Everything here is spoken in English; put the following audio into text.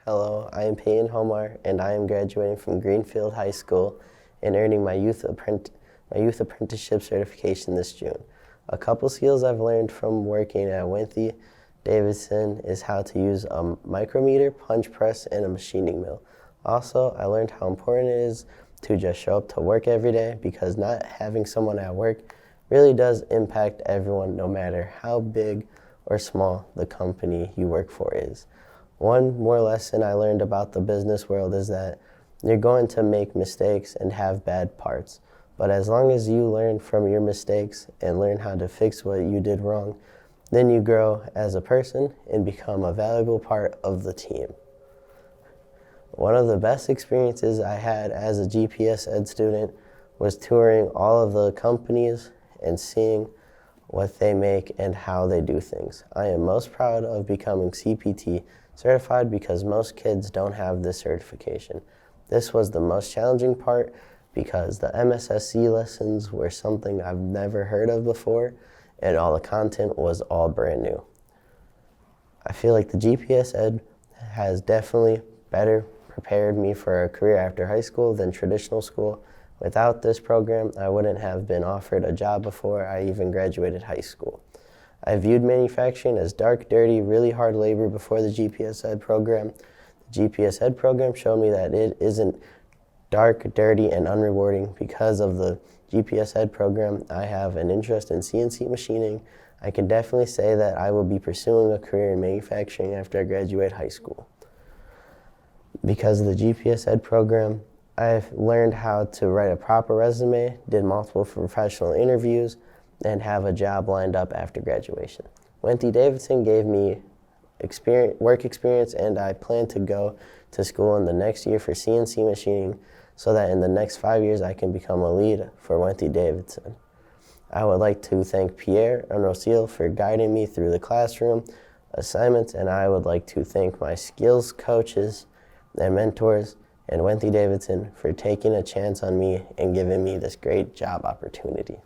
Hello, I am Payton Homar, and I am graduating from Greenfield High School and earning my youth apprenticeship certification this June. A couple skills I've learned from working at Winthy Davidson is how to use a micrometer, punch press, and a machining mill. Also, I learned how important it is to just show up to work every day, because not having someone at work really does impact everyone, no matter how big or small the company you work for is. One more lesson I learned about the business world is that you're going to make mistakes and have bad parts. But as long as you learn from your mistakes and learn how to fix what you did wrong, then you grow as a person and become a valuable part of the team. One of the best experiences I had as a GPS Ed student was touring all of the companies and seeing what they make and how they do things. I am most proud of becoming CPT certified because most kids don't have this certification. This was the most challenging part because the MSSC lessons were something I've never heard of before, and all the content was all brand new. I feel like the GPS Ed has definitely better prepared me for a career after high school than traditional school. Without this program, I wouldn't have been offered a job before I even graduated high school. I viewed manufacturing as dark, dirty, really hard labor before the GPS Ed program. The GPS Ed program showed me that it isn't dark, dirty, and unrewarding. Because of the GPS Ed program, I have an interest in CNC machining. I can definitely say that I will be pursuing a career in manufacturing after I graduate high school. Because of the GPS Ed program, I've learned how to write a proper resume, did multiple professional interviews, and have a job lined up after graduation. Winthy Davidson gave me work experience, and I plan to go to school in the next year for CNC machining so that in the next 5 years I can become a lead for Winthy Davidson. I would like to thank Pierre and Rocio for guiding me through the classroom assignments, and I would like to thank my skills coaches and mentors and Winthy Davidson for taking a chance on me and giving me this great job opportunity.